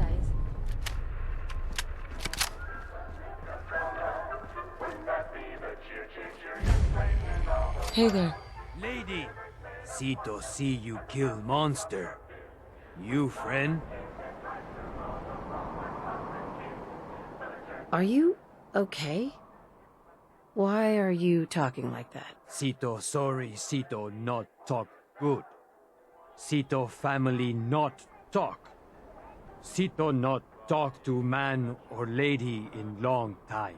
guys. Hey there. Lady, Sito see you kill monster. You friend? Are you okay? Why are you talking like that? Sito sorry, Sito not talk good. Sito family not talk. Sito not talk to man or lady in long time.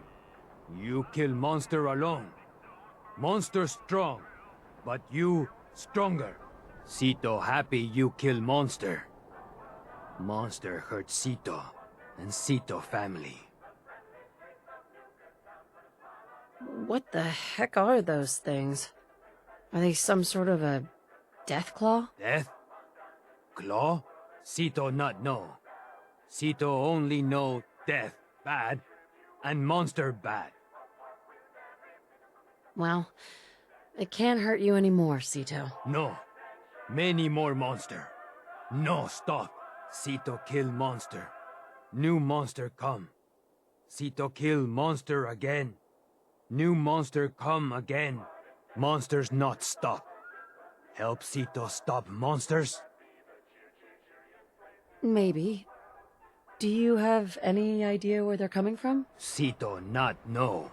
You kill monster alone. Monster strong, but you stronger. Sito happy you kill monster. Monster hurt Sito and Sito family. What the heck are those things? Are they some sort of a death claw? Death? Claw? Sito not know. Sito only know death bad and monster bad. Well, it can't hurt you anymore, Sito. No. Many more monster. No stop. Sito kill monster. New monster come. Sito kill monster again. New monster come again. Monsters not stop. Help Sito stop monsters? Maybe. Do you have any idea where they're coming from? Sito not know.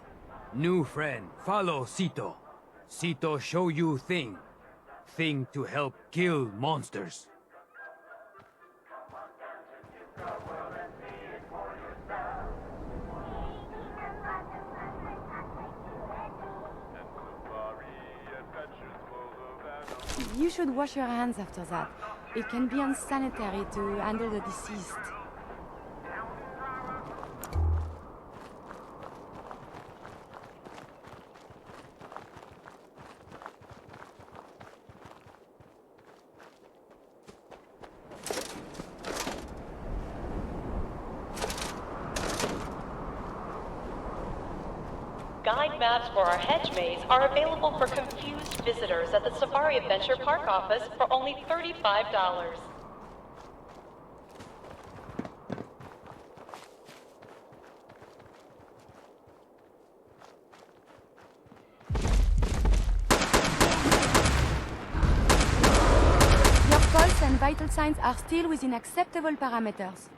New friend, follow Sito. Sito show you thing. Thing to help kill monsters. You should wash your hands after that. It can be unsanitary to handle the deceased. Guide maps for our hedge maze are available for confused visitors at the Safari Adventure Park office for only $35. Your pulse and vital signs are still within acceptable parameters.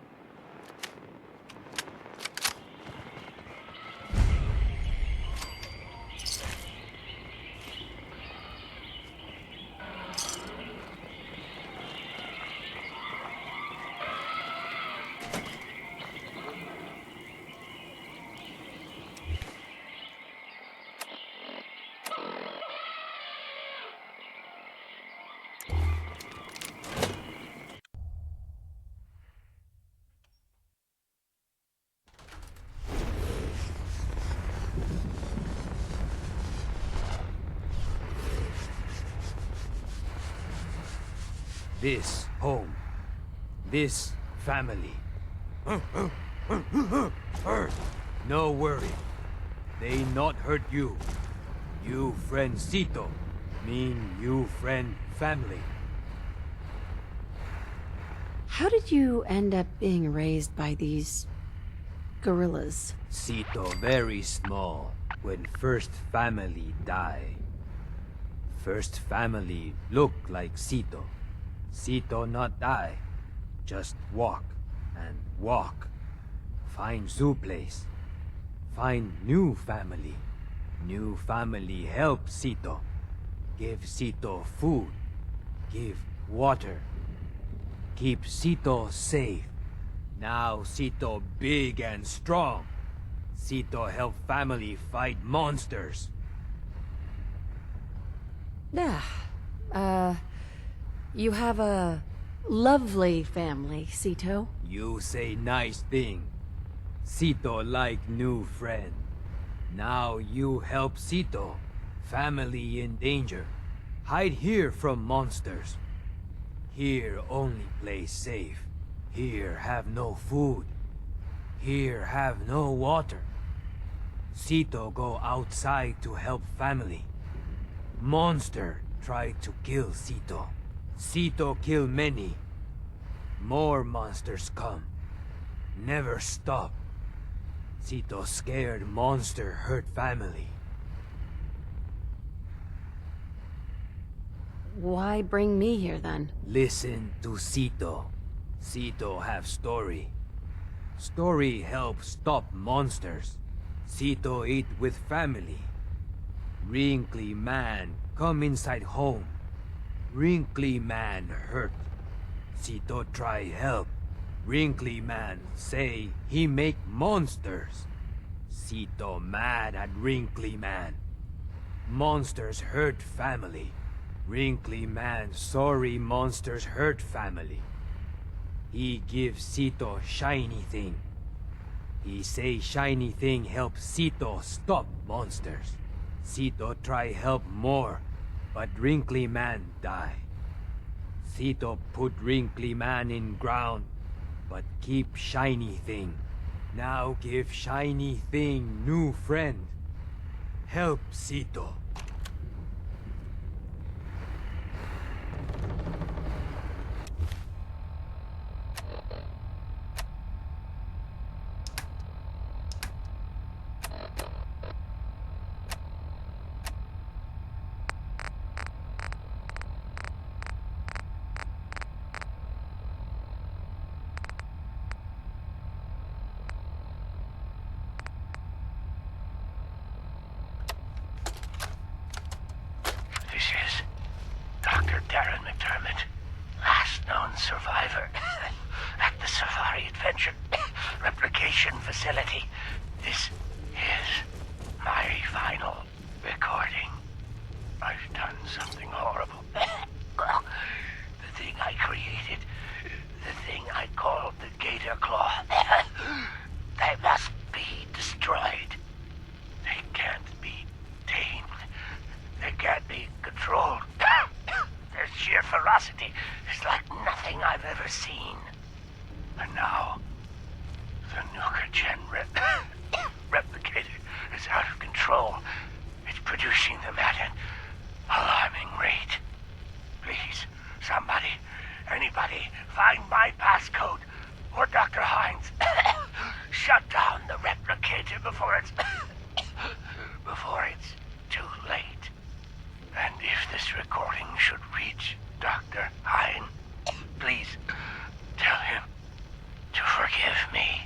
This home. This family. No worry. They not hurt you. You friend Sito. Mean you friend family. How did you end up being raised by these gorillas? Sito very small when first family die. First family look like Sito. Sito not die. Just walk and walk. Find zoo place. Find new family. New family help Sito. Give Sito food. Give water. Keep Sito safe. Now Sito big and strong. Sito help family fight monsters. Yeah. You have a lovely family, Sito. You say nice thing. Sito like new friend. Now you help Sito. Family in danger. Hide here from monsters. Here only place safe. Here have no food. Here have no water. Sito go outside to help family. Monster try to kill Sito. Sito kill many. More monsters come. never stop. Sito scared monster hurt family. Why bring me here then? Listen to Sito. Sito have story. Story help stop monsters. Sito eat with family. Wrinkly man come inside home. Wrinkly man hurt. Sito try help. Wrinkly man say he make monsters. Sito mad at Wrinkly man. Monsters hurt family. Wrinkly man sorry monsters hurt family. He give Sito shiny thing. He say shiny thing help Sito stop monsters. Sito try help more, but Wrinkly man die. Sito put Wrinkly man in ground, but keep shiny thing. Now give shiny thing new friend. Help Sito. Survivor at the Safari Adventure Replication Facility. This is my final recording. I've done something horrible. The thing I created, the thing I called the Gator Claw, they must be destroyed. They can't be tamed. They can't be controlled. Their sheer ferocity is like nothing I've ever seen. And now, the Nuka-Gen replicator is out of control. It's producing them at an alarming rate. Please, somebody, anybody, find my passcode, or Dr. Hines. Shut down the replicator before it's too late. And if this recording should reach Dr. Hine, please tell him to forgive me.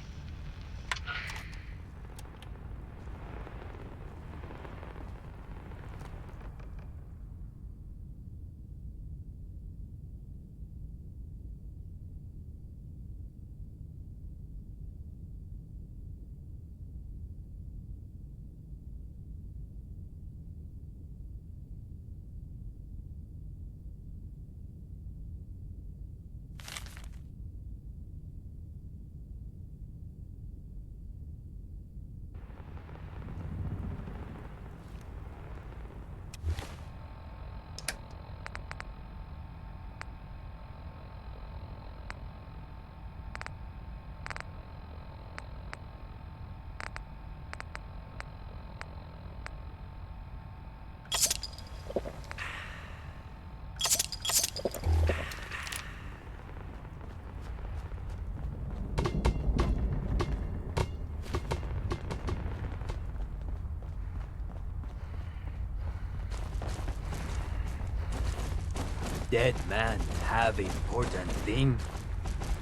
Dead man have important thing?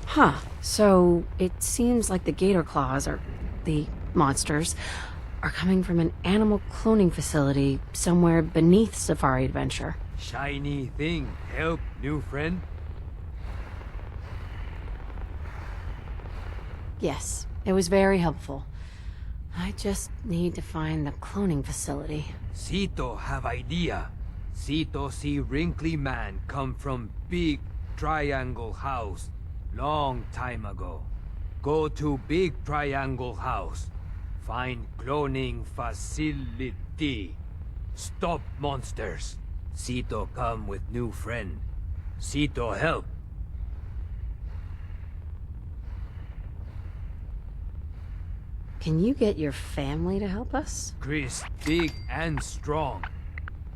Huh. So it seems like the Gator Claws, or the monsters, are coming from an animal cloning facility somewhere beneath Safari Adventure. Shiny thing help new friend? Yes, it was very helpful. I just need to find the cloning facility. Sito have idea. Sito see wrinkly man come from big triangle house long time ago. Go to big triangle house. Find cloning facility. Stop monsters. Sito come with new friend. Sito help. Can you get your family to help us? Chris big and strong.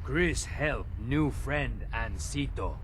Chris help new friend and Sito.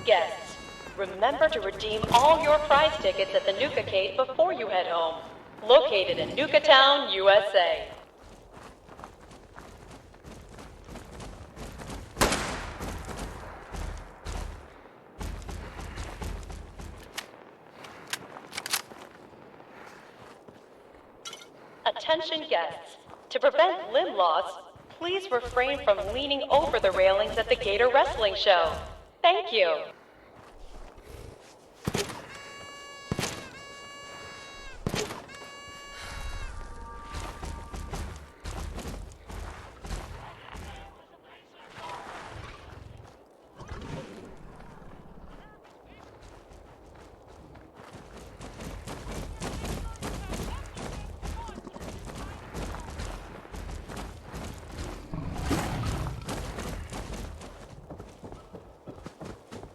guests, remember to redeem all your prize tickets at the Nuka-Cade before you head home. Located in Nuka Town, USA. Attention guests. To prevent limb loss, please refrain from leaning over the railings at the Gator Wrestling Show. Thank you.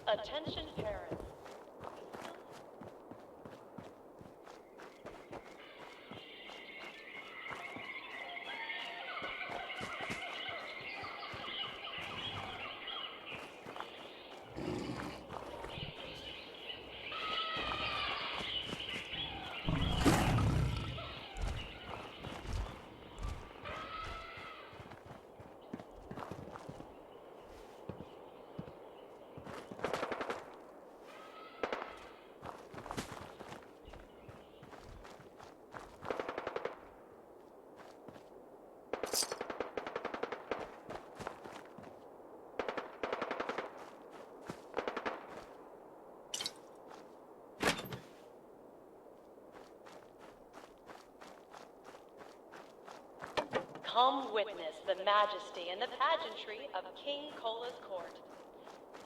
Attention parents. Come witness the majesty and the pageantry of King Cola's court.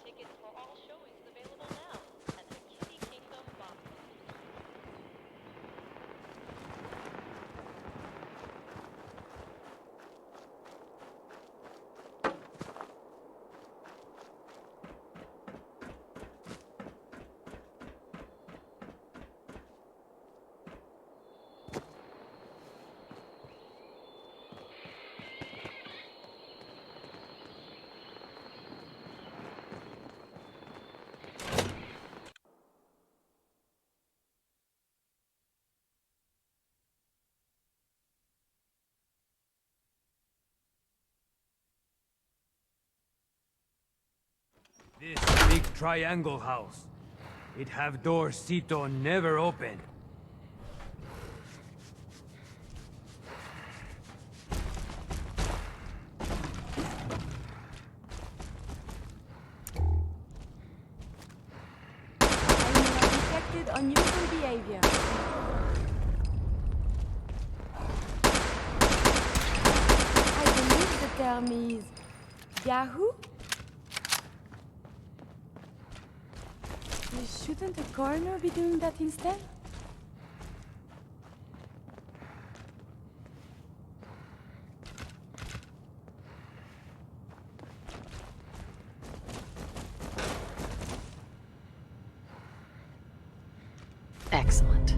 Tickets for all showings available now at the Kitty Kingdom box. This big triangle house. It have doors Sito never open. Detected unusual behavior. I believe the term is Yahoo? Shouldn't the coroner be doing that instead? Excellent.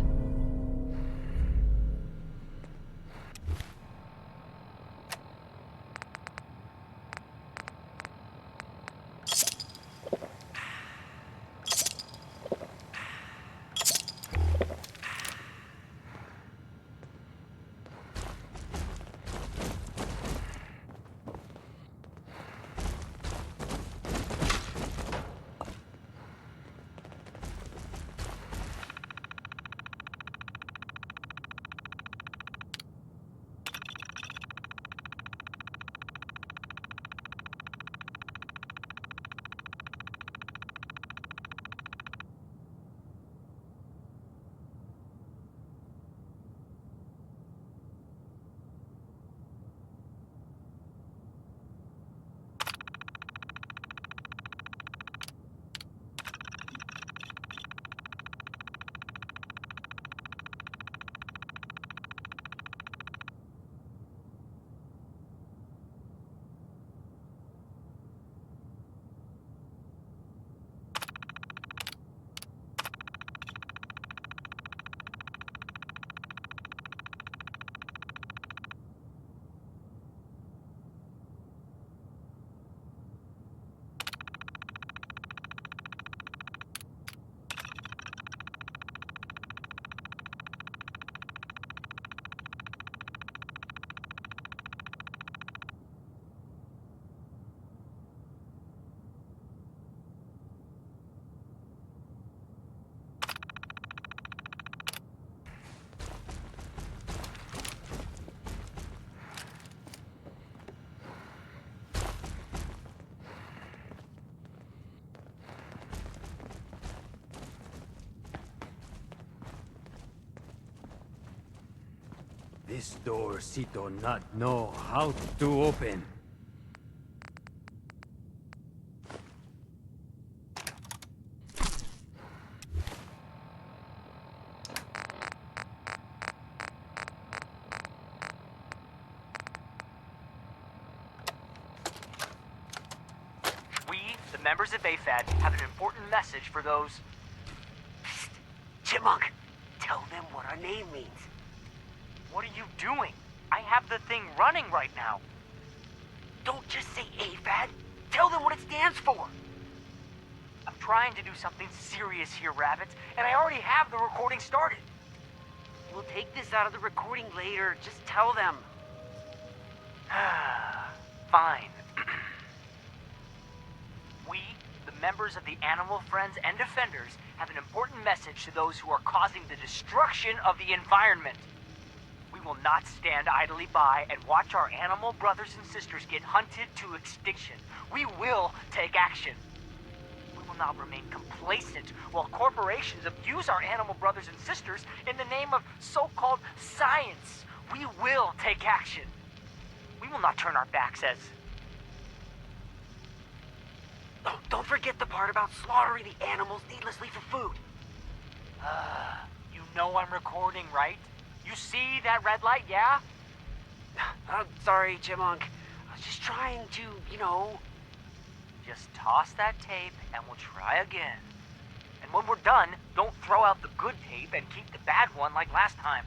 This door Sito not know how to open. We, the members of AFAD, have an important message for those... Psst. Chipmunk, tell them what our name means. What are you doing? I have the thing running right now. Don't just say AFAD. Tell them what it stands for. I'm trying to do something serious here, Rabbit, and I already have the recording started. We'll take this out of the recording later. Just tell them. Fine. We, the members of the Animal Friends and Defenders, have an important message to those who are causing the destruction of the environment. We will not stand idly by and watch our animal brothers and sisters get hunted to extinction. We will take action. We will not remain complacent while corporations abuse our animal brothers and sisters in the name of so-called science. We will take action. We will not turn our backs as... Oh, don't forget the part about slaughtering the animals needlessly for food. You know I'm recording, right? You see that red light, yeah? I'm sorry, Chipmunk. I was just trying to, Just toss that tape and we'll try again. And when we're done, don't throw out the good tape and keep the bad one like last time.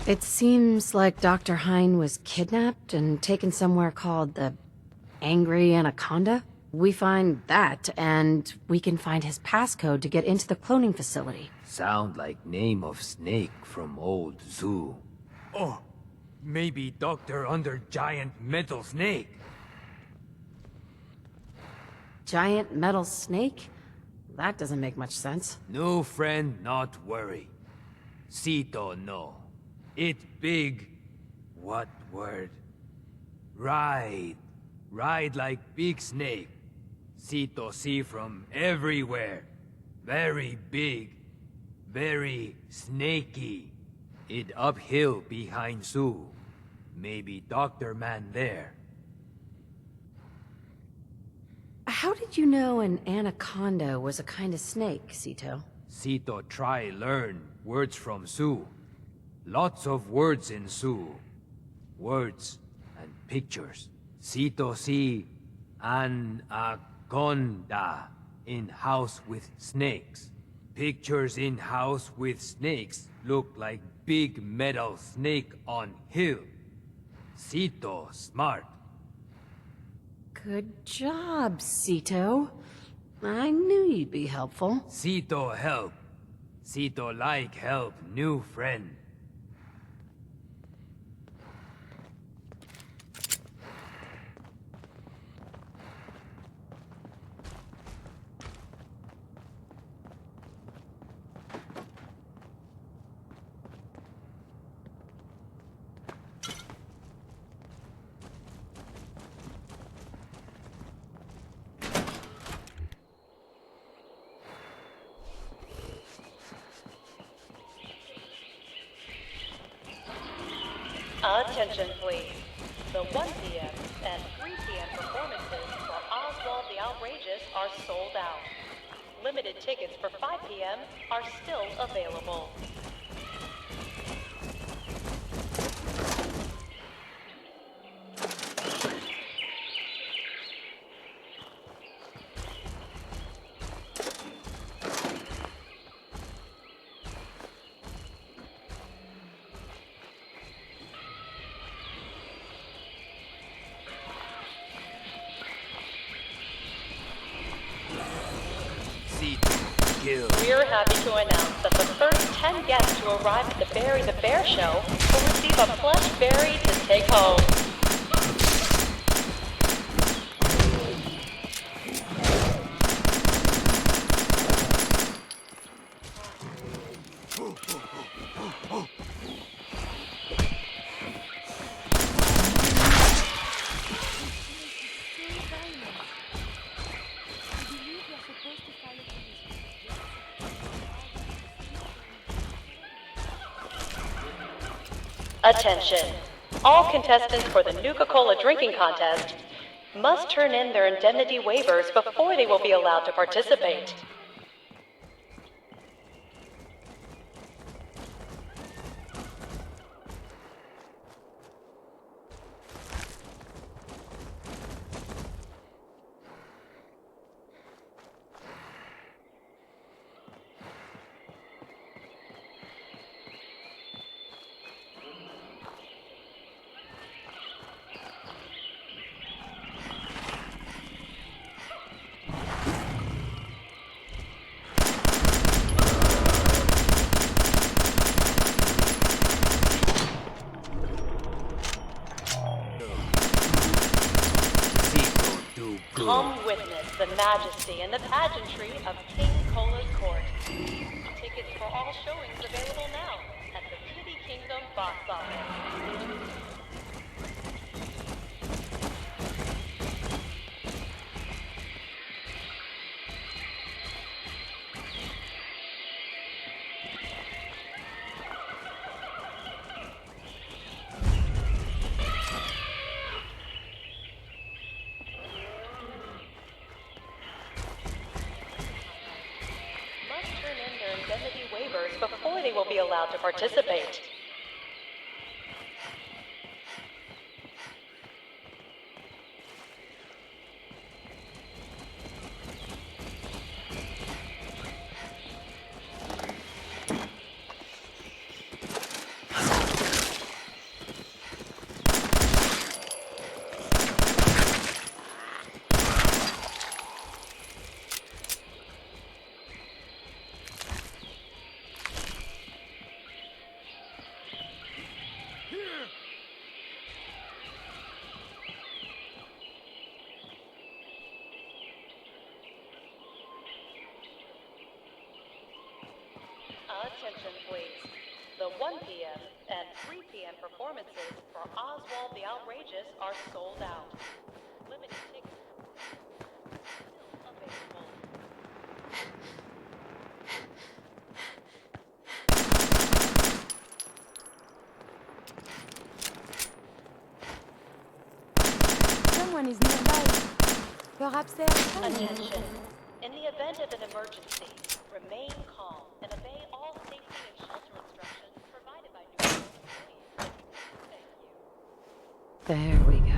It seems like Dr. Hine was kidnapped and taken somewhere called the Angry Anaconda. We find that, and we can find his passcode to get into the cloning facility. Sound like name of snake from old zoo. Oh, maybe Doctor under giant metal snake. Giant metal snake? That doesn't make much sense. No friend, not worry. Sito no. It big. What word? Ride. Ride like big snake. Sito see from everywhere. Very big. Very snaky. It uphill behind Sue. Maybe Doctor Man there. How did you know an anaconda was a kind of snake, Sito? Sito try learn words from Sue. Lots of words in Sue. Words and pictures. Sito see anaconda in house with snakes. Pictures in house with snakes look like big metal snake on hill. Sito smart. Good job, Sito. I knew you'd be helpful. Sito help. Sito like help new friend. Attention, please. The 1 p.m. and 3 p.m. performances for Oswald the Outrageous are sold out. Limited tickets for 5 p.m. are still available. We're happy to announce that the first 10 guests to arrive at the Bury the Bear show will receive a plush berry to take home. Attention! All contestants for the Nuka-Cola drinking contest must turn in their indemnity waivers before they will be allowed to participate. Come witness the majesty and the pageantry of King Cola's court. Tickets for all showings available now at the Kitty Kingdom box office. Before they will be allowed to participate. Attention please. The 1 p.m. and 3 p.m. performances for Oswald the Outrageous are sold out. Limited tickets still available. Someone is nearby. Perhaps they are coming. Attention. In the event of an emergency, remain calm and obey all safety and shelter instructions provided by New York employees. Thank you. There we go.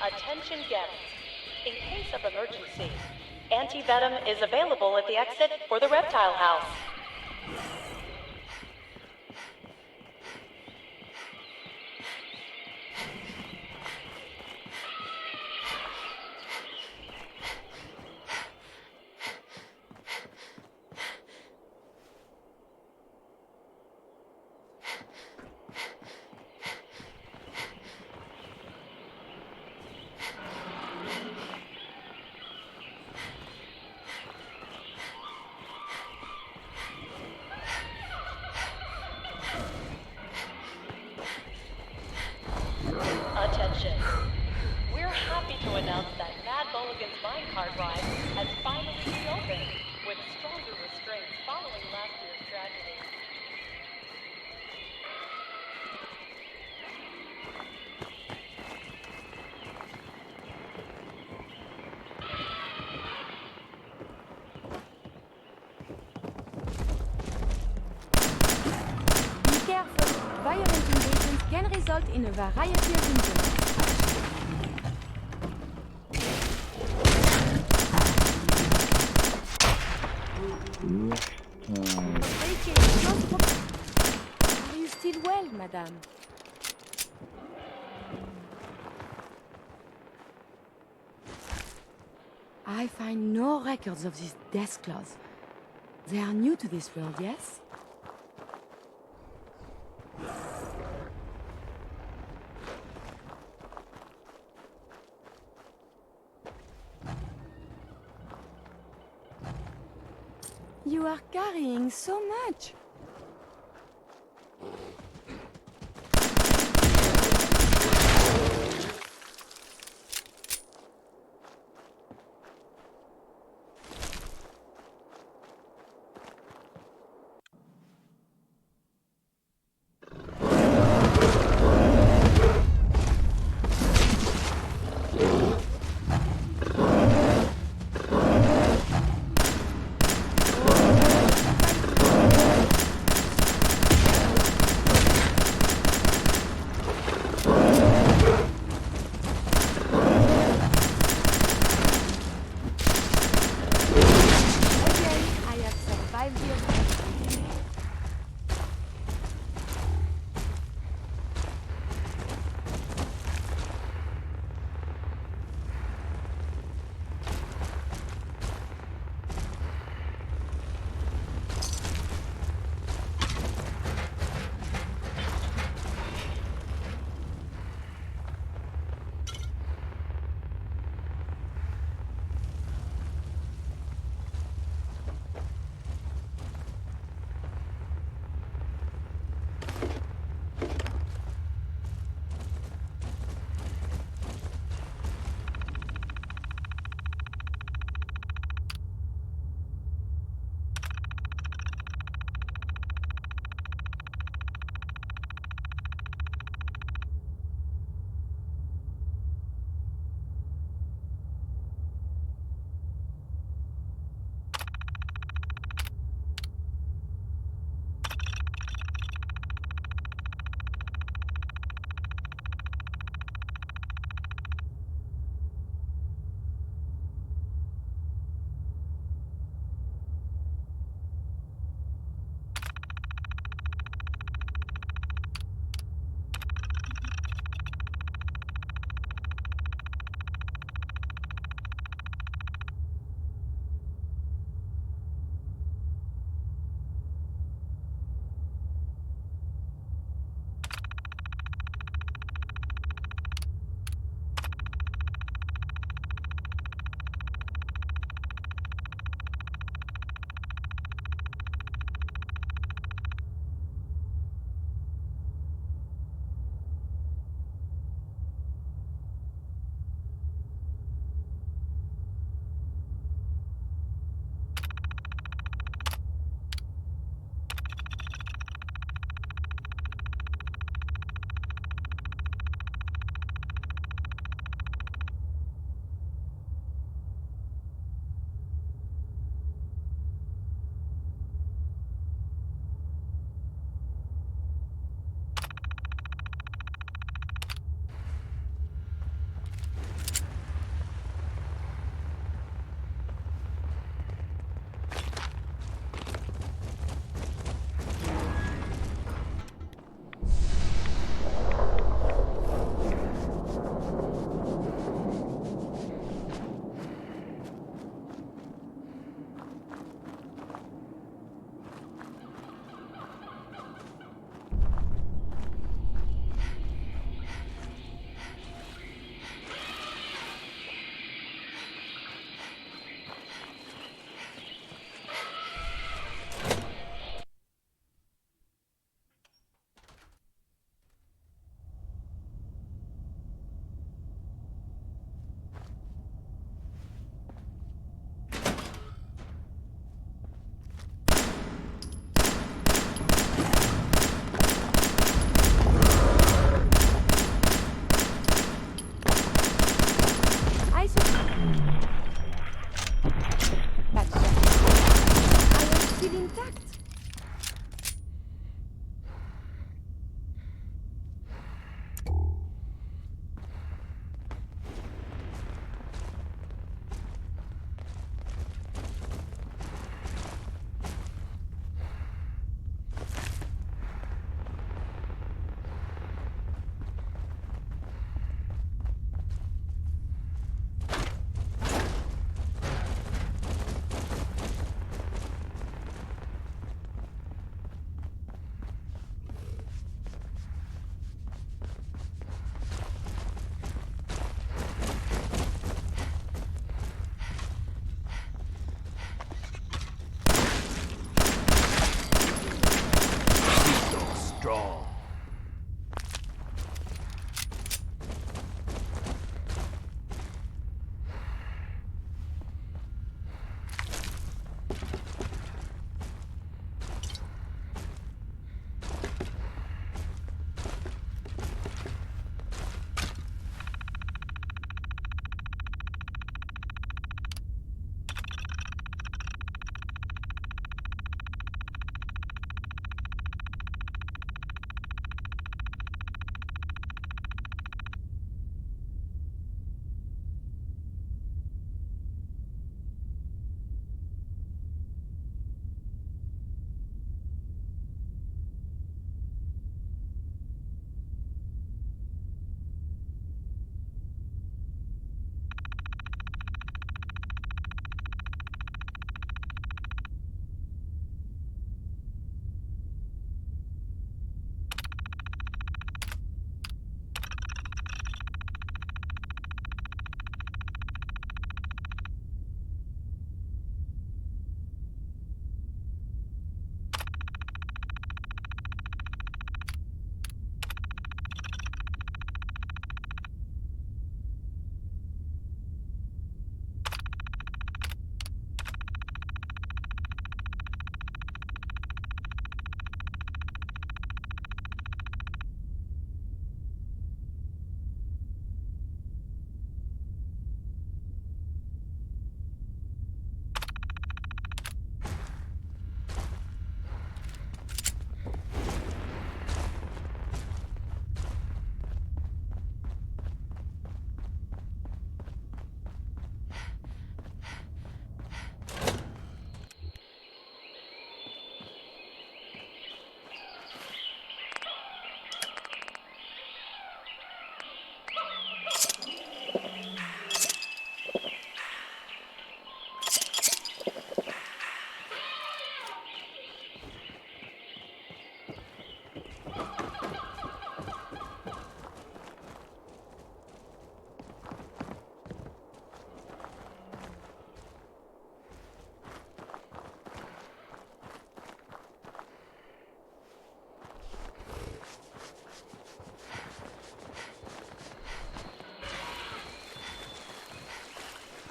Attention guests. In case of emergency, anti-venom is available at the exit for the reptile house. hard ride has finally reopened, with stronger restraints following last year's tragedy. Be careful. Violent invasions can result in a variety of injuries. Are you still well, madame? I find no records of these death claws. They are new to this world, yes? You are carrying so much.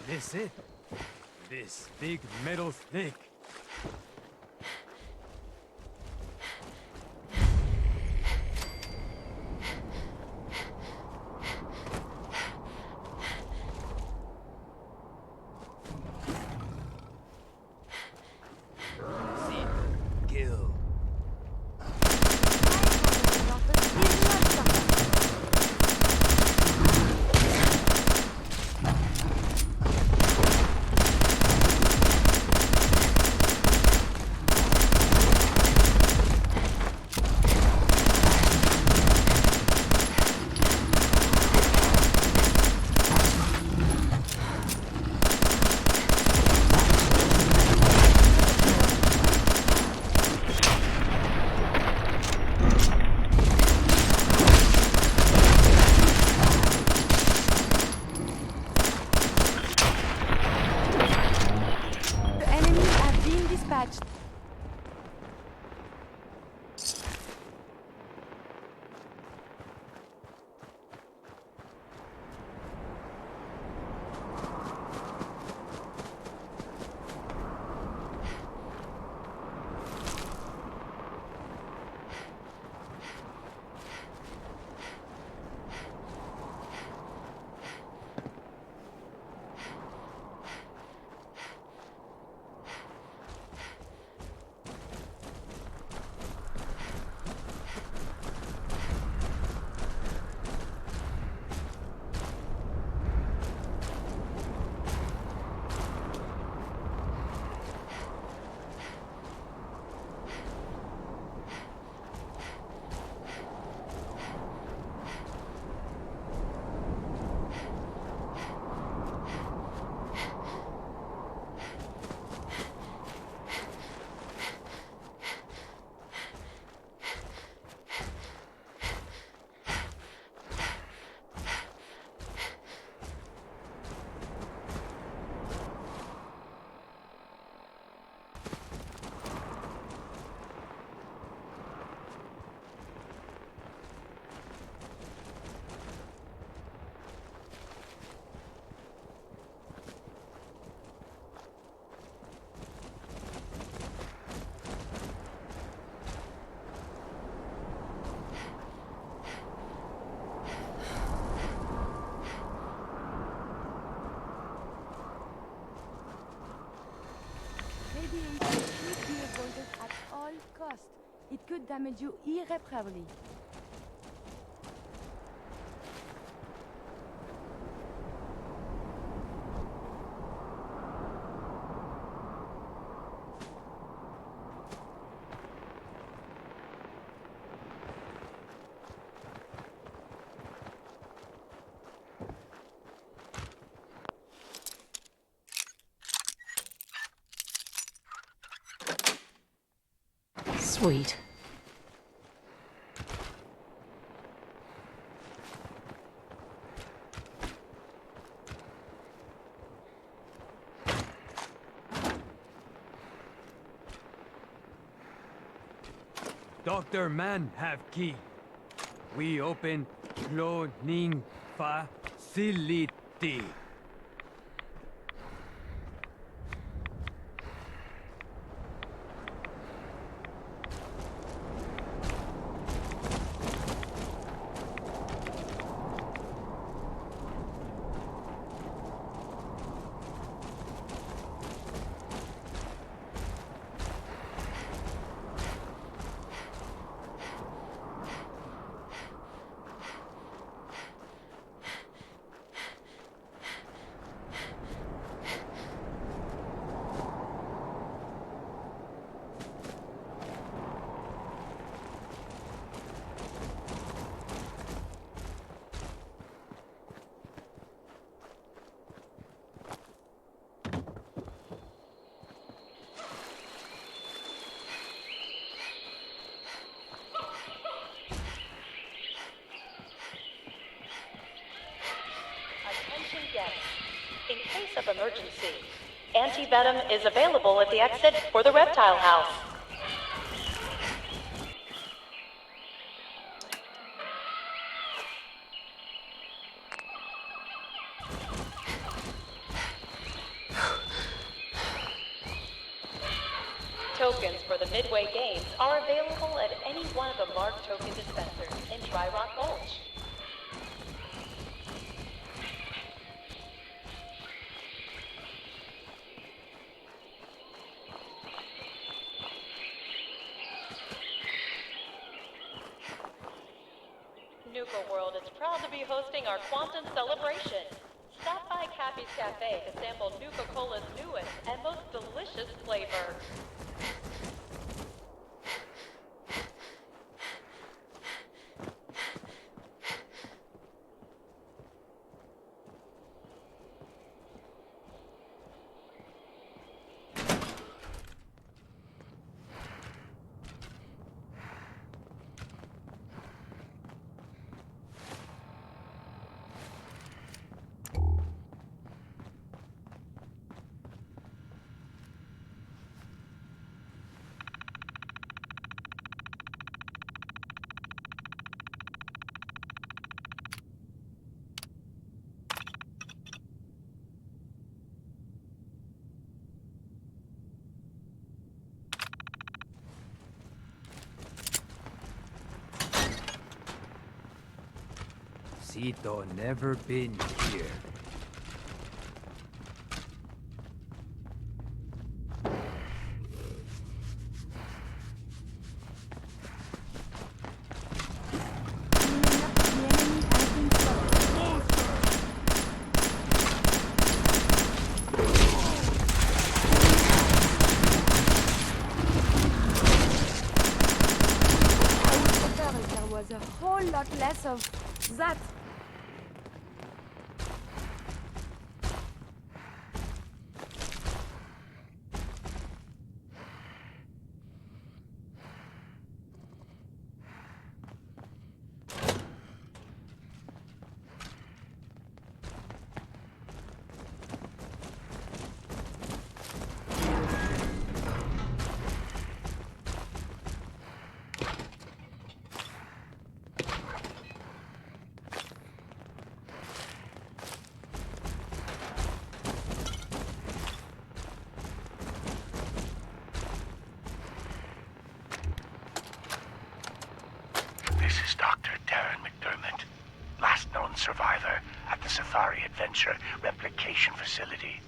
This it? This big metal snake. Kill. The enemies have been dispatched. Maybe we should be avoided at all costs. It could damage you irreparably. Sweet. Dr. Man have key. We open cloning facility. Attention guests. In case of emergency, anti-venom is available at the exit for the reptile house. tokens for the Midway Games are available at any one of the marked token dispensers in Dry Rock Gulch. Nuka World is proud to be hosting our Quantum Celebration. Stop by Cappy's Cafe to sample Nuka-Cola's newest and most delicious flavor. Cito never been here. There was a whole lot less of that. Survivor at the Safari Adventure Replication Facility,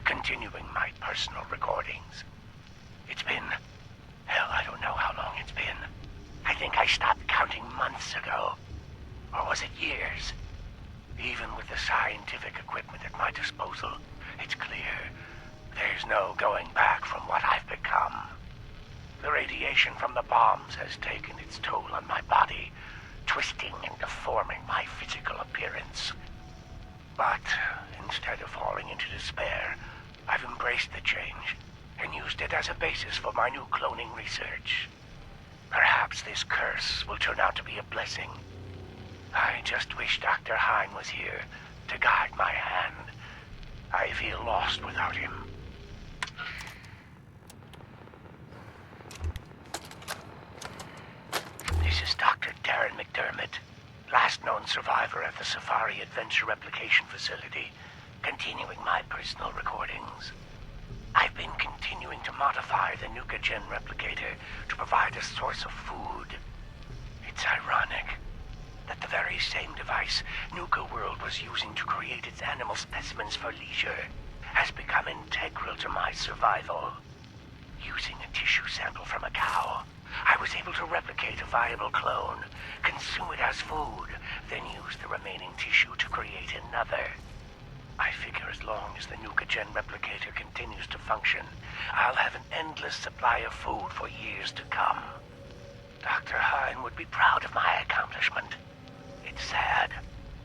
continuing my personal recordings. It's been... hell, I don't know how long it's been. I think I stopped counting months ago. Or was it years? Even with the scientific equipment at my disposal, it's clear there's no going back from what I've become. The radiation from the bombs has taken its toll on my body, twisting and deforming my physical appearance. But instead of falling into despair, I've embraced the change and used it as a basis for my new cloning research. Perhaps this curse will turn out to be a blessing. I just wish Dr. Hein was here to guide my hand. I feel lost without him. This is Dr. Darren McDermott, last known survivor at the Safari Adventure Replication Facility, continuing my personal recordings. I've been continuing to modify the Nuka-Gen replicator to provide a source of food. It's ironic that the very same device Nuka World was using to create its animal specimens for leisure has become integral to my survival. Using a tissue sample from a cow, I was able to replicate a viable clone, consume it as food, then use the remaining tissue to create another. I figure as long as the Nuka-Gen replicator continues to function, I'll have an endless supply of food for years to come. Dr. Hein would be proud of my accomplishment. It's sad.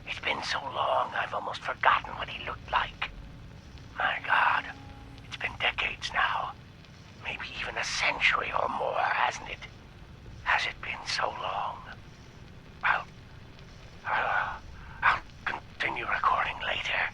It's been so long, I've almost forgotten what he looked like. My God, it's been decades now. Maybe even a century or more, hasn't it? Has it been so long? I'll continue recording later.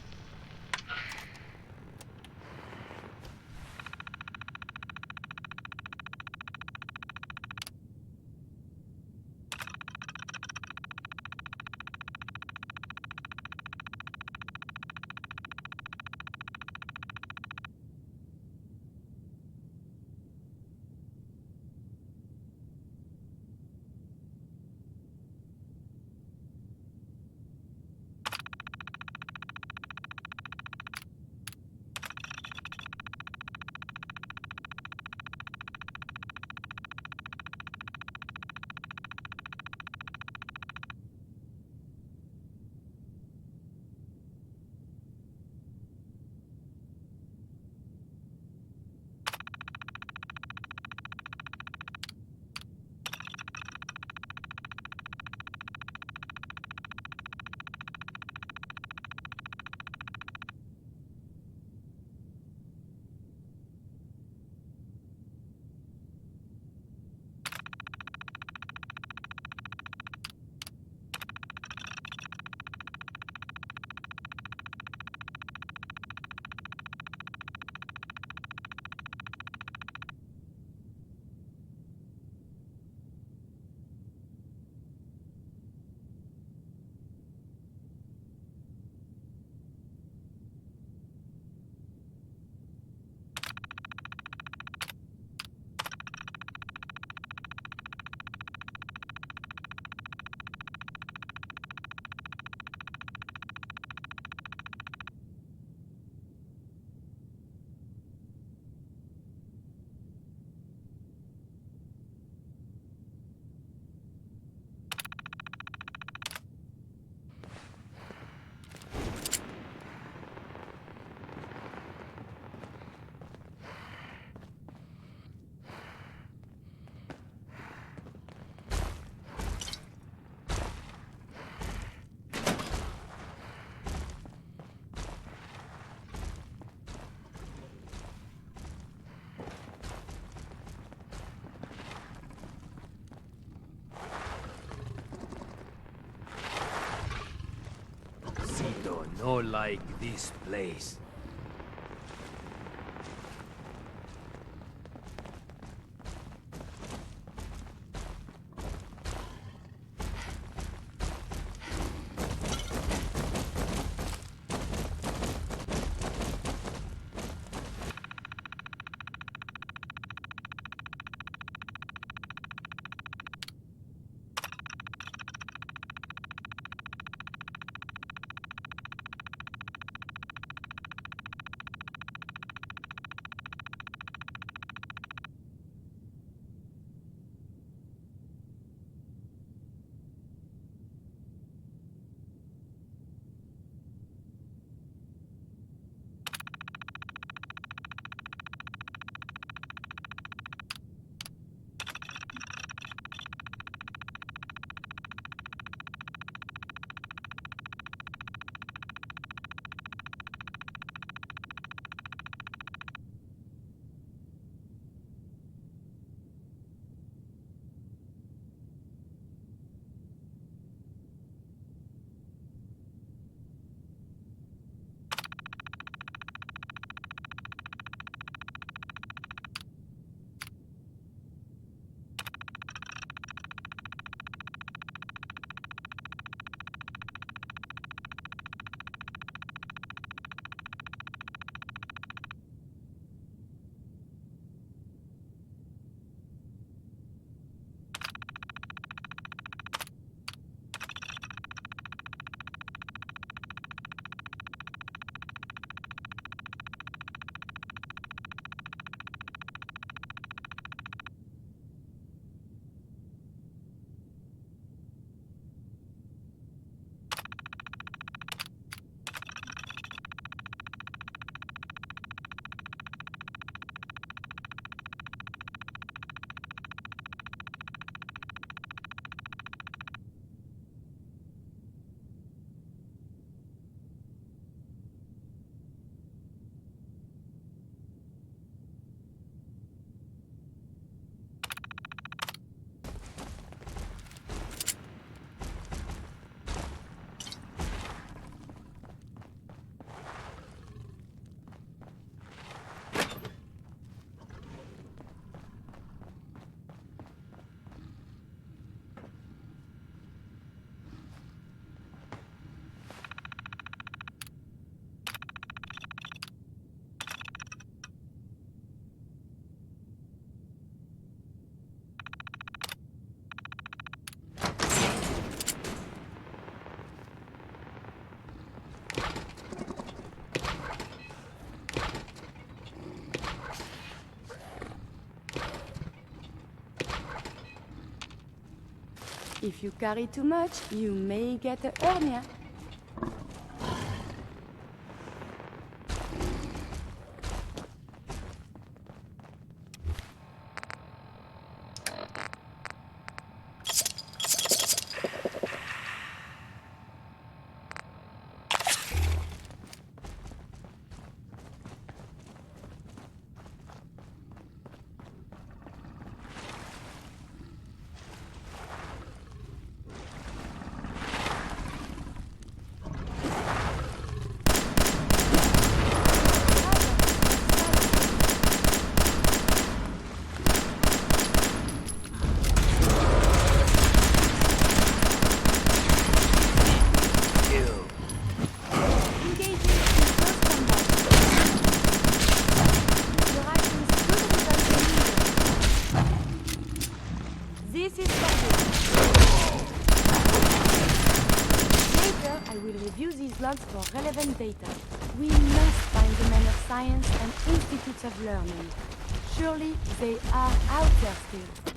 Sito no like this place. If you carry too much, you may get a hernia. Logs for relevant data. We must find the men of science and institutes of learning. Surely they are out there still.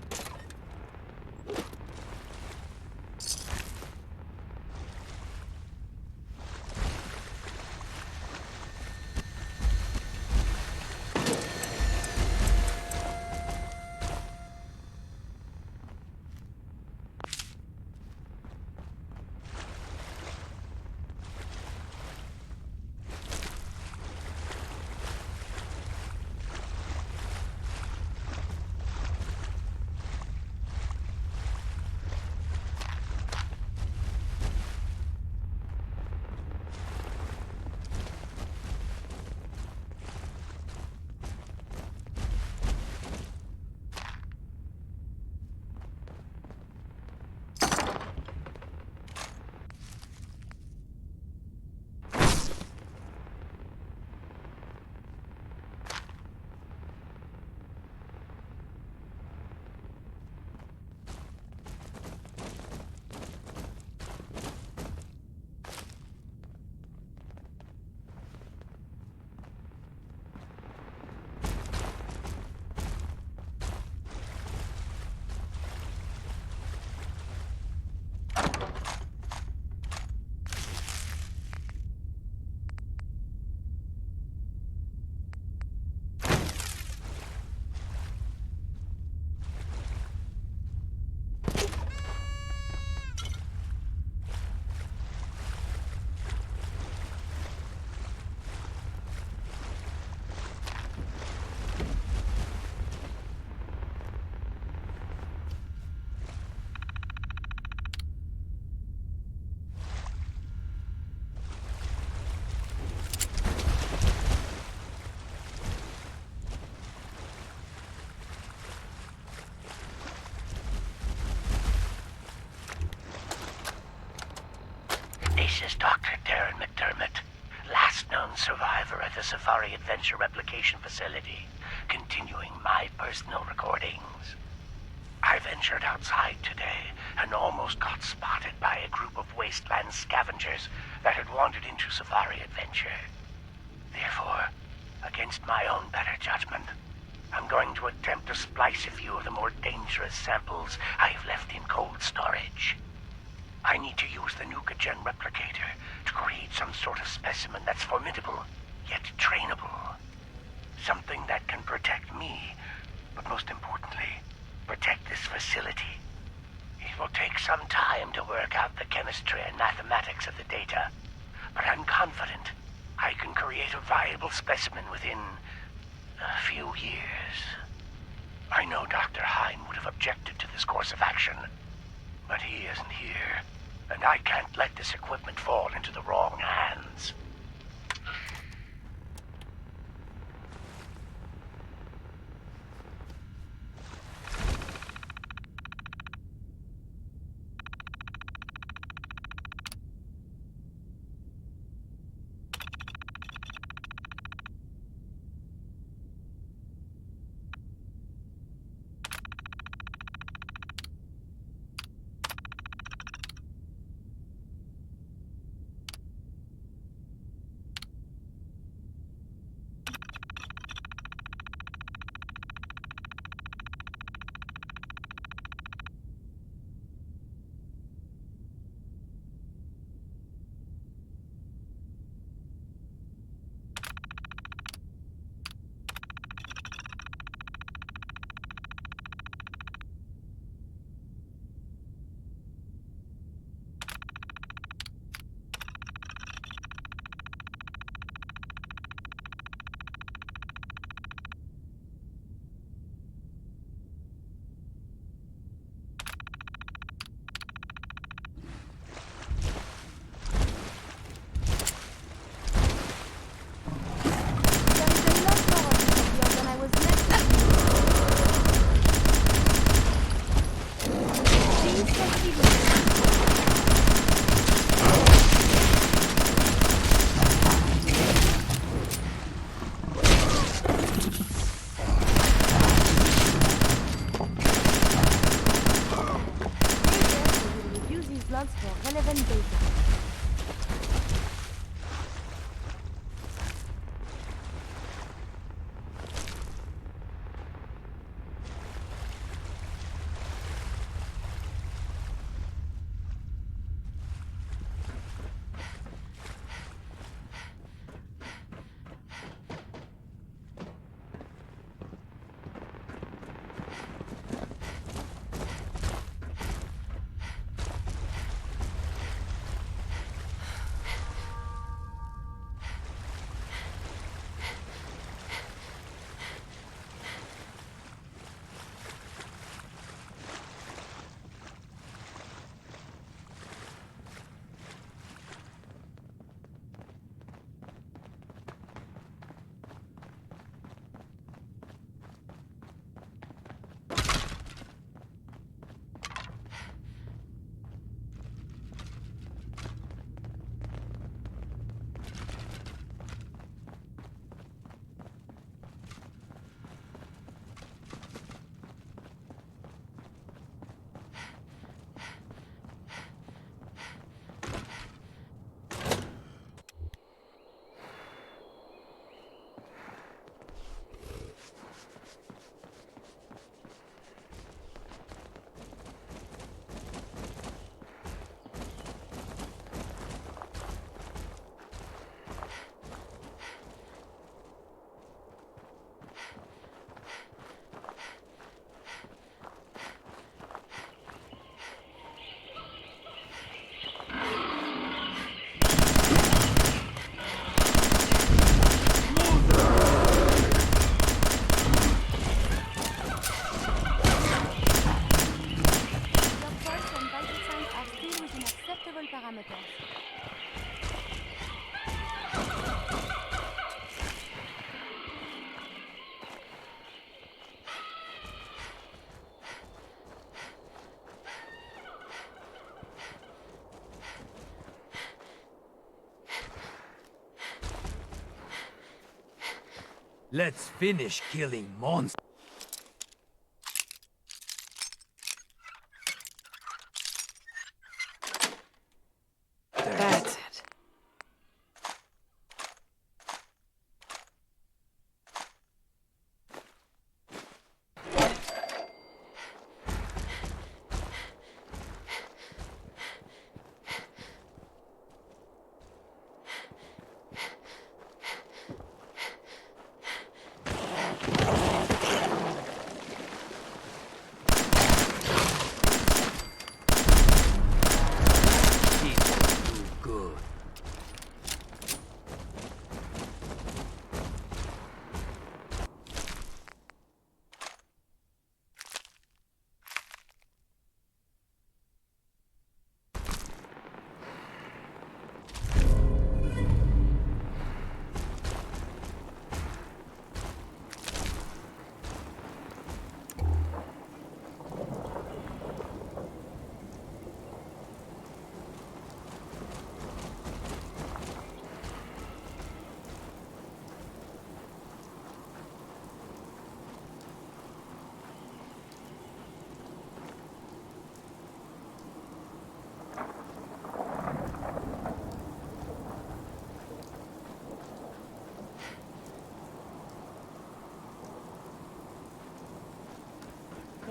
lockdown survivor at the Safari Adventure Replication Facility, continuing my personal recordings. I ventured outside today and almost got spotted by a group of Wasteland scavengers that had wandered into Safari Adventure. Therefore, against my own better judgment, I'm going to attempt to splice a few of the more dangerous samples I've left in cold storage. I need to use the Nuka-Gen replicator to create some sort of specimen that's formidable, yet trainable. Something that can protect me, but most importantly, protect this facility. It will take some time to work out the chemistry and mathematics of the data, but I'm confident I can create a viable specimen within a few years. I know Dr. Hine would have objected to this course of action, but he isn't here, and I can't let this equipment fall into the wrong hands. Let's finish killing monsters. That's it. Good.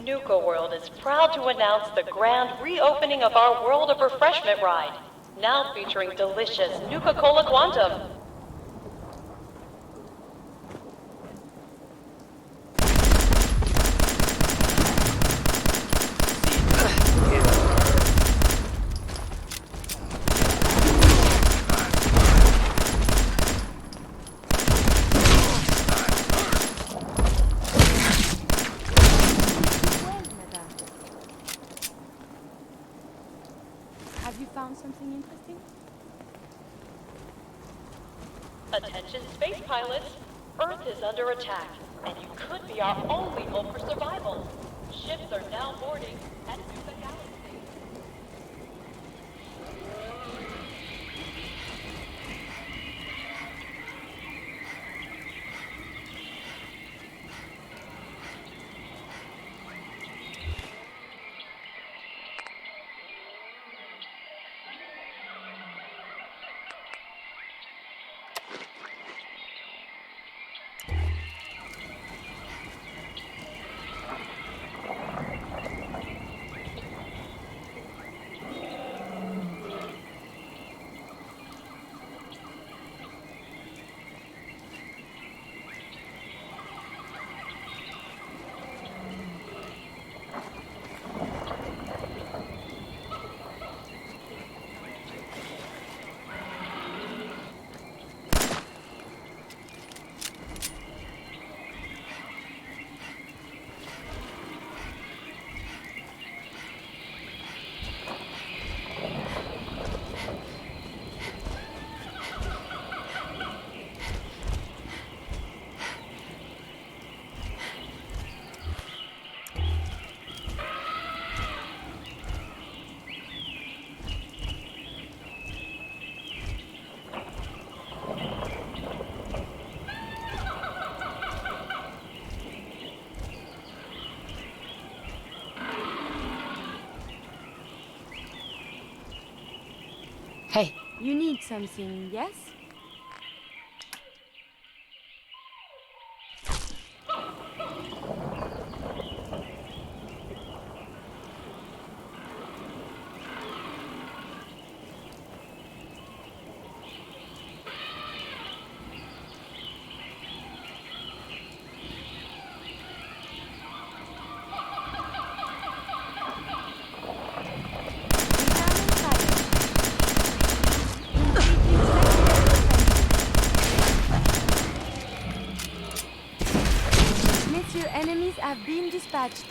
Nuka World is proud to announce the grand reopening of our World of Refreshment ride, now featuring delicious Nuka-Cola Quantum. Well, madame. Have you found something interesting? Attention space pilots, Earth is under attack, and you could be our only hope for survival. Ships are now boarding at Nuka Galaxy. Hey, You need something, yes? Your enemies have been dispatched.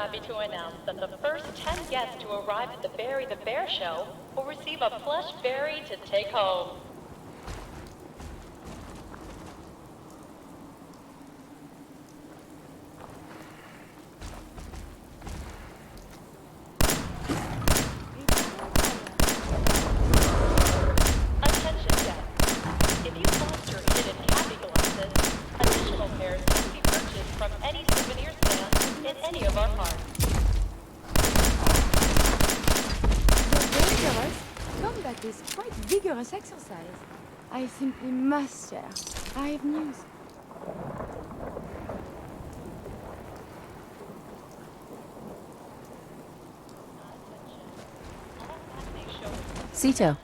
happy to announce that the first 10 guests to arrive at the Bury the Bear show will receive a plush berry to take home. Attention guests. If you lost your hidden happy glasses, additional pairs can be purchased from any souvenir stand in any of our parks. You're dangerous. Combat is quite vigorous exercise. I simply must share. I have news. Sito,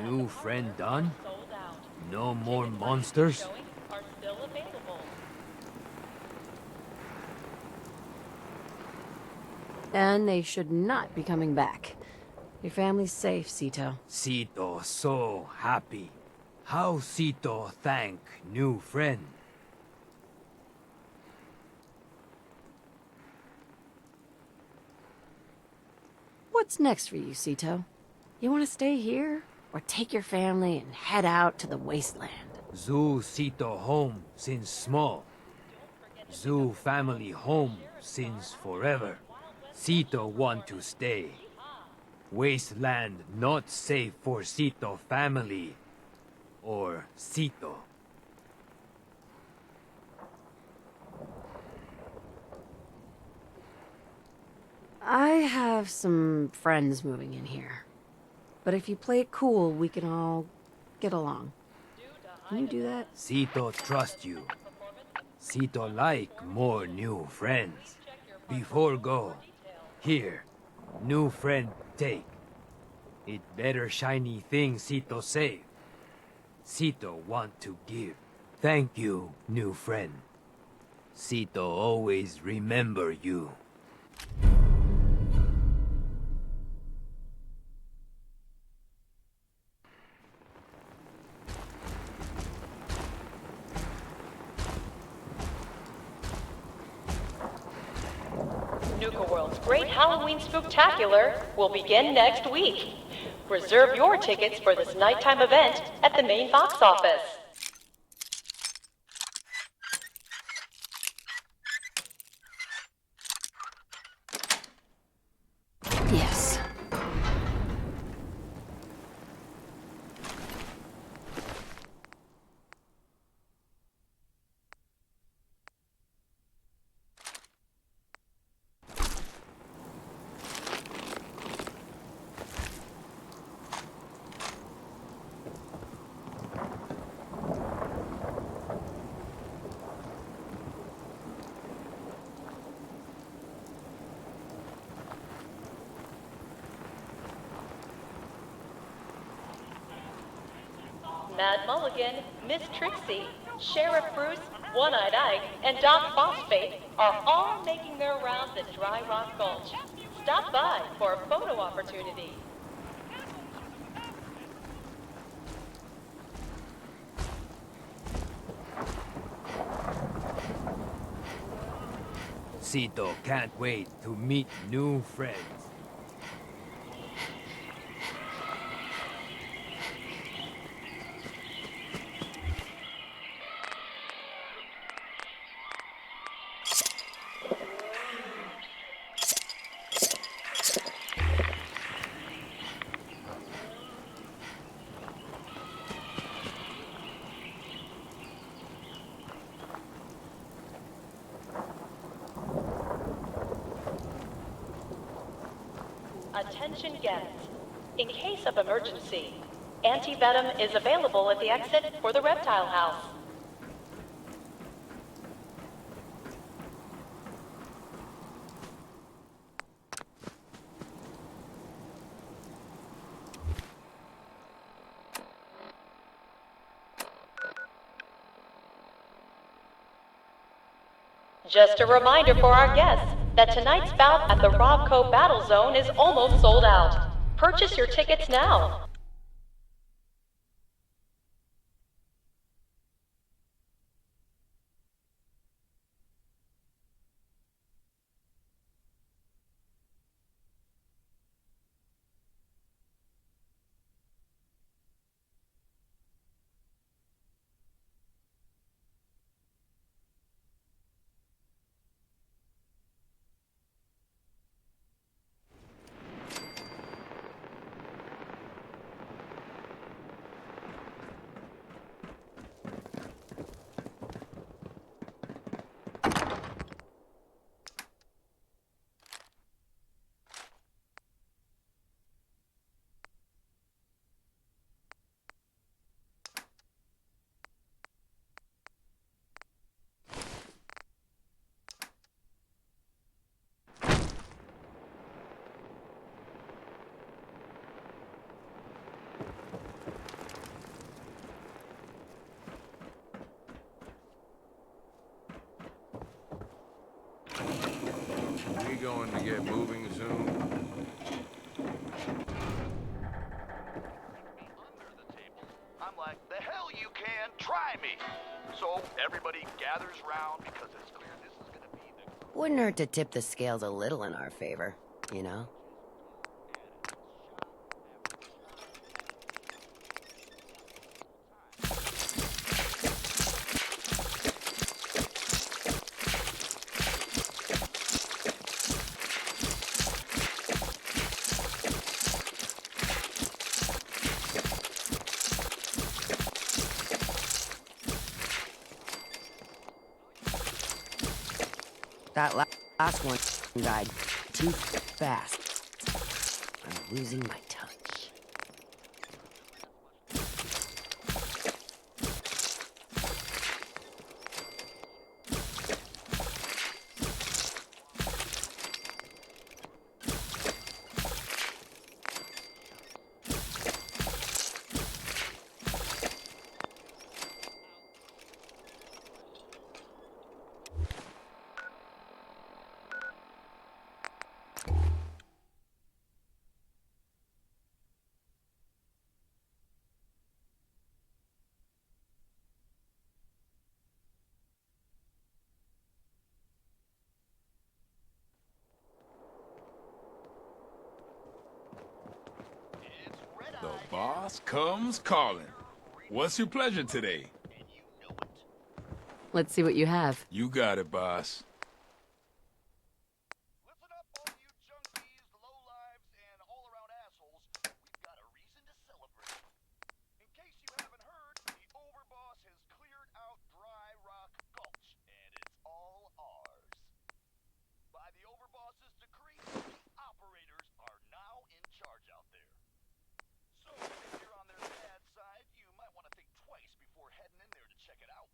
New friend done? No more monsters? Are still available. and they should not be coming back. Your family's safe, Sito. Sito so happy. How Sito thank new friend? What's next for you, Sito? You want to stay here? Or take your family and head out to the Wasteland? Zoo Sito home since small. Zoo family home since forever. Sito want to stay. Wasteland not safe for Sito family. Or Sito. I have some friends moving in here. But if you play it cool, we can all get along. Can you do that? Sito trust you. Sito like more new friends. Before go, here, new friend take. It better shiny thing Sito save. Sito want to give. Thank you, new friend. Sito always remember you. Nuka World's Great Halloween Spooktacular will begin next week. Reserve your tickets for this nighttime event at the main box office. Yes. Mad Mulligan, Miss Trixie, Sheriff Bruce, One-Eyed Ike, and Doc Phosphate are all making their rounds at Dry Rock Gulch. Stop by for a photo opportunity. Sito can't wait to meet new friends. Attention guests. In case of emergency, anti-venom is available at the exit for the reptile house. Just a reminder for our guests that tonight's bout at the Robco Battle Zone is almost sold out. Purchase your tickets now. We going to get moving soon? I'm like, the hell you can, try me. So everybody gathers round because it's clear this is gonna be the... Wouldn't hurt to tip the scales a little in our favor, you know? That last one died too fast. I'm losing my touch. The boss comes calling. What's your pleasure today? Let's see what you have. You got it, boss. Listen up, all you junkies, lowlives, and all-around assholes. We've got a reason to celebrate. In case you haven't heard, the overboss has cleared out Dry Rock Gulch, and it's all ours. By the overboss's decree, the operators are now in charge out there. So, if you're on their bad side, you might want to think twice before heading in there to check it out.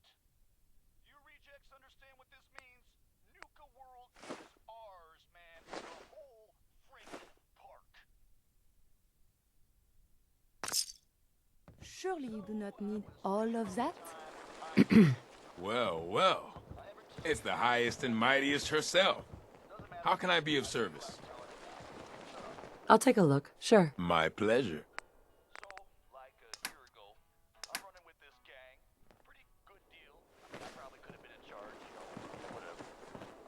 You rejects understand what this means? Nuka World is ours, man. The whole friggin' park. Surely you do not need all of that? Well, well. It's the highest and mightiest herself. How can I be of service? I'll take a look, sure. My pleasure. So, like a year ago, I'm running with this gang. Pretty good deal. I mean, I probably could have been in charge, whatever.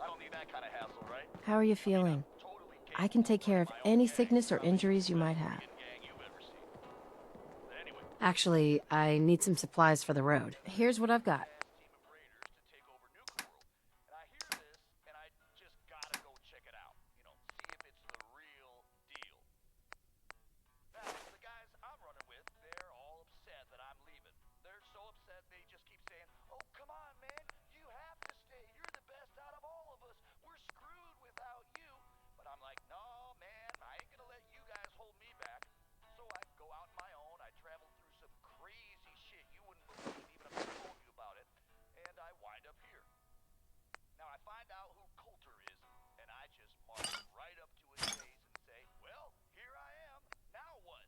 I don't need that kind of hassle, right? How are you feeling? Totally I can take care of any sickness or injuries you might have. gang you've ever seen. Anyway, Actually, I need some supplies for the road. Here's what I've got. team of raiders to take over Nuka World. And I hear this, and I just gotta go check it out. You know, see if it's the real deal. Now, the guys I'm running with, they're all upset that I'm leaving. They're so upset they just keep saying, "Oh, come on, man, you have to stay. You're the best out of all of us. We're screwed without you." But I'm like, "No, man, I ain't gonna let you guys hold me back." So I go out on my own. I travel through some crazy shit you wouldn't believe even if I told you about it. And I wind up here. Now I find out who Coulter is, and I just march right up to his face and say, "Well, here I am. Now what?"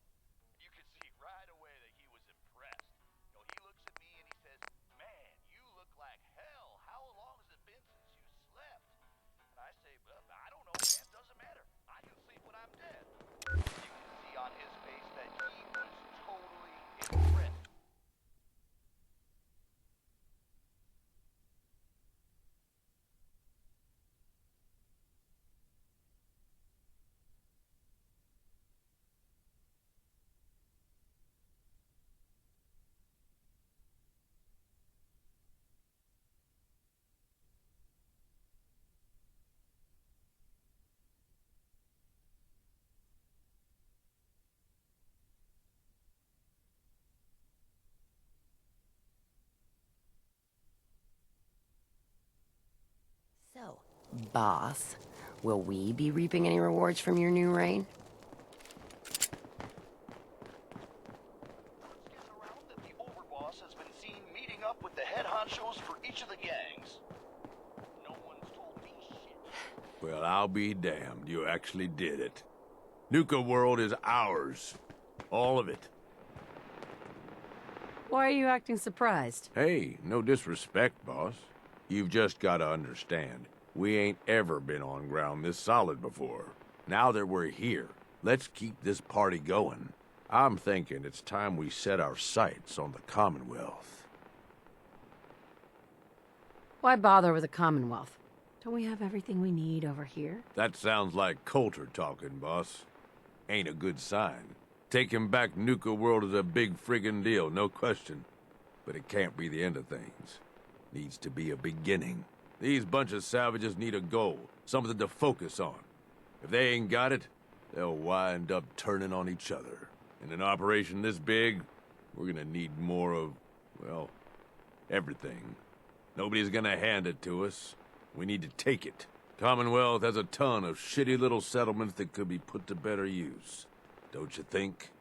And you can see right away that he was impressed. You know, he looks at me and he says, "Man, you look like hell. How long has it been since you slept?" And I say, "Well, I don't know, man. Doesn't matter. I can sleep when I'm dead." You can see on his face that he was totally impressed. So, boss, will we be reaping any rewards from your new reign? Word's getting around that the overboss has been seen meeting up with the head honchos for each of the gangs. No one's told me shit. Well, I'll be damned. You actually did it. Nuka World is ours. All of it. Why are you acting surprised? Hey, no disrespect, boss. You've just got to understand. We ain't ever been on ground this solid before. Now that we're here, let's keep this party going. I'm thinking it's time we set our sights on the Commonwealth. Why bother with the Commonwealth? Don't we have everything we need over here? That sounds like Coulter talking, boss. Ain't a good sign. Taking back Nuka World is a big friggin' deal, no question. But it can't be the end of things. Needs to be a beginning. These bunch of savages need a goal, something to focus on. If they ain't got it, they'll wind up turning on each other. In an operation this big, we're gonna need more of, well, everything. Nobody's gonna hand it to us. We need to take it. Commonwealth has a ton of shitty little settlements that could be put to better use. Don't you think?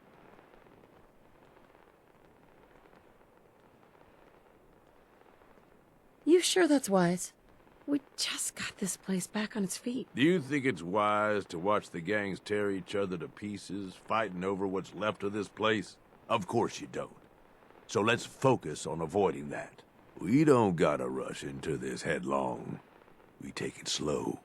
You sure that's wise? We just got this place back on its feet. Do you think it's wise to watch the gangs tear each other to pieces, fighting over what's left of this place? Of course you don't. So let's focus on avoiding that. We don't gotta rush into this headlong. We take it slow.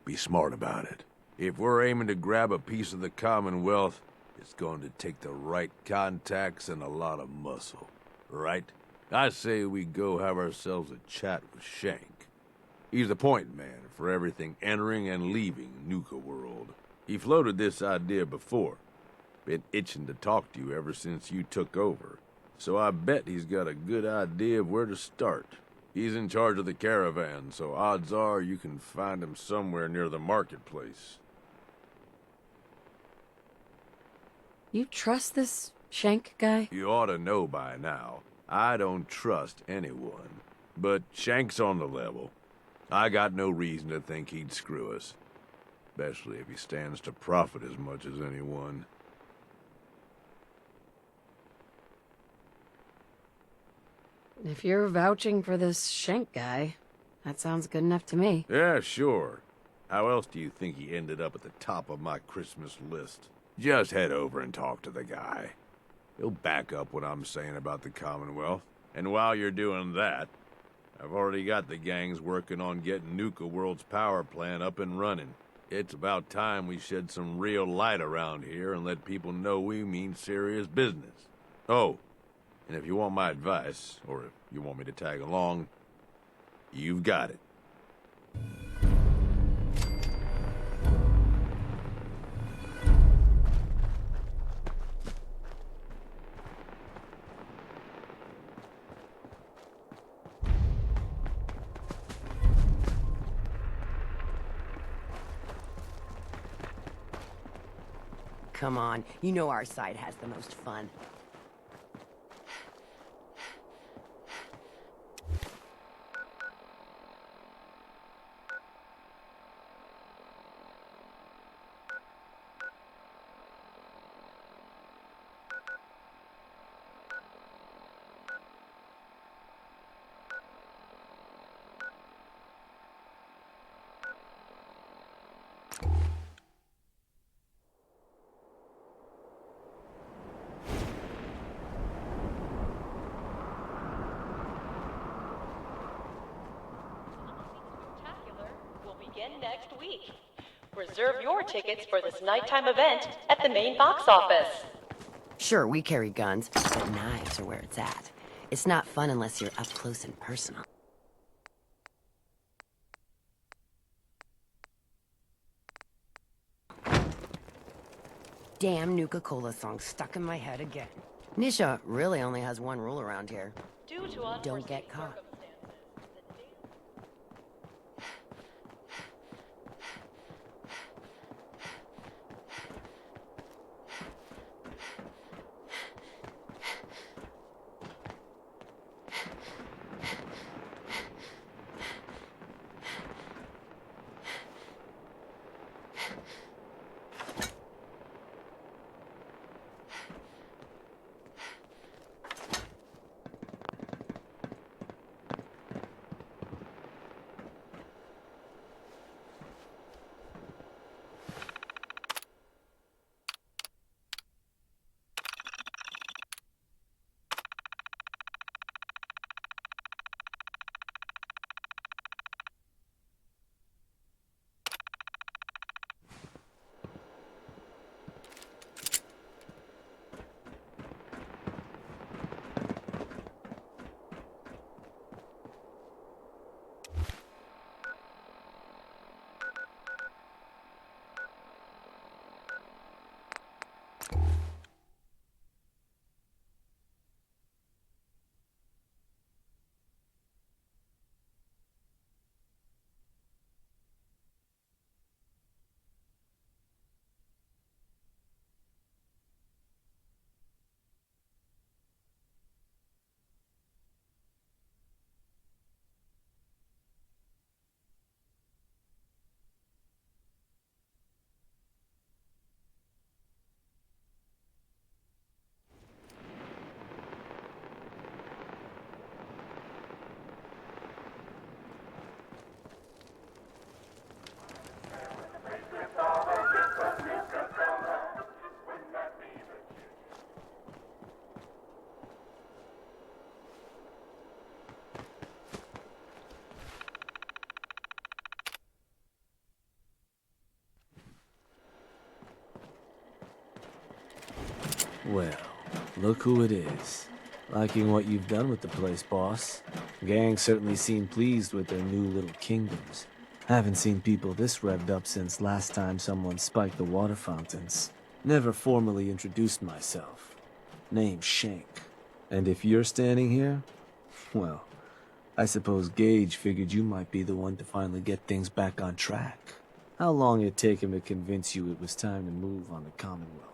Be smart about it. If we're aiming to grab a piece of the Commonwealth, it's going to take the right contacts and a lot of muscle. Right? I say we go have ourselves a chat with Shank. He's the point man for everything entering and leaving Nuka World. He floated this idea before. Been itching to talk to you ever since you took over. So I bet he's got a good idea of where to start. He's in charge of the caravan, so odds are you can find him somewhere near the marketplace. You trust this Shank guy? You ought to know by now. I don't trust anyone. But Shank's on the level. I got no reason to think he'd screw us. Especially if he stands to profit as much as anyone. If you're vouching for this Shank guy, that sounds good enough to me. Yeah, sure. How else do you think he ended up at the top of my Christmas list? Just head over and talk to the guy. He'll back up what I'm saying about the Commonwealth. And while you're doing that, I've already got the gangs working on getting Nuka World's power plant up and running. It's about time we shed some real light around here and let people know we mean serious business. Oh, and if you want my advice, or if you want me to tag along, you've got it. Come on, you know our side has the most fun. Begin next week. Reserve your tickets for this nighttime event at the main box office. Sure, we carry guns, but knives are where it's at. It's not fun unless you're up close and personal. Damn Nuka-Cola song stuck in my head again. Nisha really only has one rule around here. Due to Don't get caught. Well, look who it is. Liking what you've done with the place, boss. Gang certainly seem pleased with their new little kingdoms. Haven't seen people this revved up since last time someone spiked the water fountains. Never formally introduced myself. Name's Shank. And if you're standing here, well, I suppose Gage figured you might be the one to finally get things back on track. How long it take him to convince you it was time to move on the Commonwealth?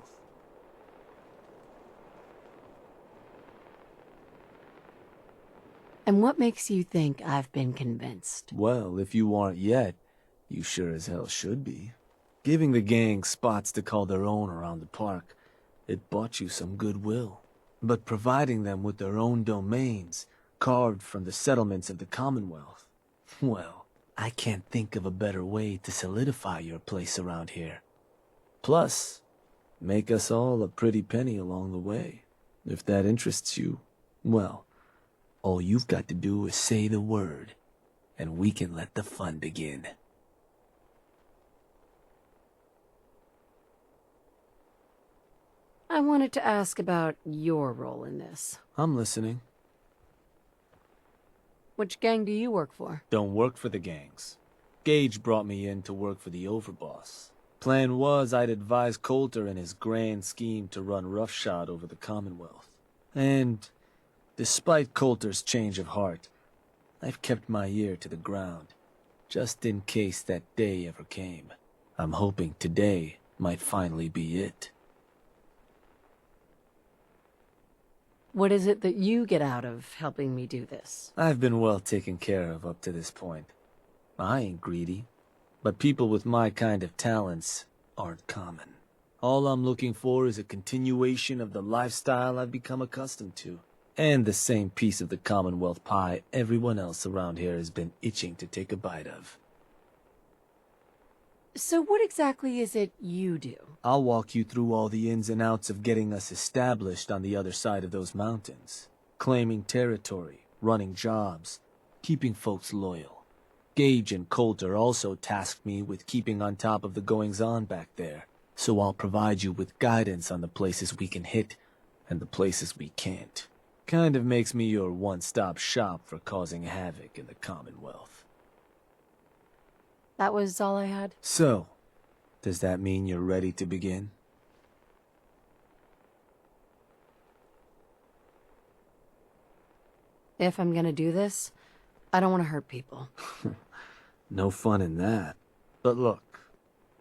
And what makes you think I've been convinced? Well, if you aren't yet, you sure as hell should be. Giving the gang spots to call their own around the park, it bought you some goodwill. But providing them with their own domains, carved from the settlements of the Commonwealth, well, I can't think of a better way to solidify your place around here. Plus, make us all a pretty penny along the way. If that interests you, well, all you've got to do is say the word, and we can let the fun begin. I wanted to ask about your role in this. I'm listening. Which gang do you work for? Don't work for the gangs. Gage brought me in to work for the overboss. Plan was I'd advise Coulter in his grand scheme to run roughshod over the Commonwealth. And despite Coulter's change of heart, I've kept my ear to the ground, just in case that day ever came. I'm hoping today might finally be it. What is it that you get out of helping me do this? I've been well taken care of up to this point. I ain't greedy, but people with my kind of talents aren't common. All I'm looking for is a continuation of the lifestyle I've become accustomed to, and the same piece of the Commonwealth pie everyone else around here has been itching to take a bite of. So what exactly is it you do? I'll walk you through all the ins and outs of getting us established on the other side of those mountains. Claiming territory, running jobs, keeping folks loyal. Gage and Coulter also tasked me with keeping on top of the goings-on back there, so I'll provide you with guidance on the places we can hit and the places we can't. Kind of makes me your one-stop shop for causing havoc in the Commonwealth. That was all I had? So, does that mean you're ready to begin? If I'm gonna do this, I don't want to hurt people. No fun in that. But look,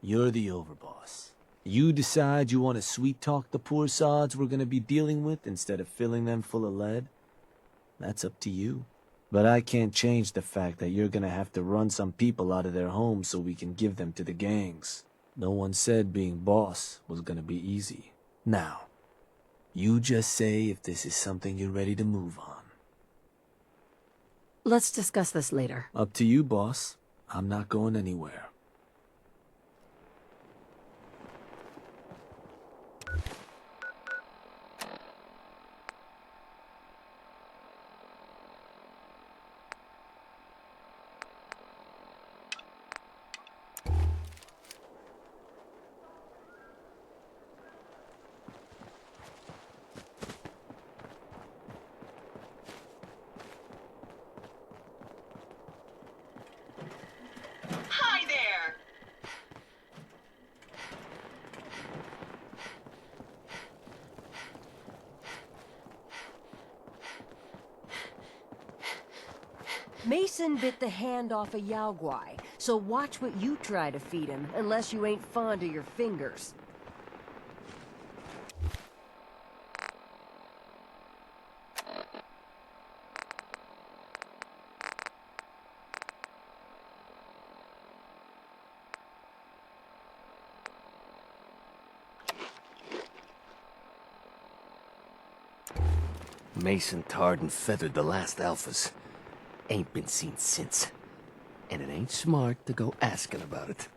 you're the overboss. You decide you want to sweet-talk the poor sods we're gonna be dealing with instead of filling them full of lead? That's up to you. But I can't change the fact that you're gonna have to run some people out of their homes so we can give them to the gangs. No one said being boss was gonna be easy. Now, you just say if this is something you're ready to move on. Let's discuss this later. Up to you, boss. I'm not going anywhere. Hi there! Mason bit the hand off a Yao Guai, so watch what you try to feed him, unless you ain't fond of your fingers. Mason tarred and feathered the last alphas. Ain't been seen since. And it ain't smart to go asking about it.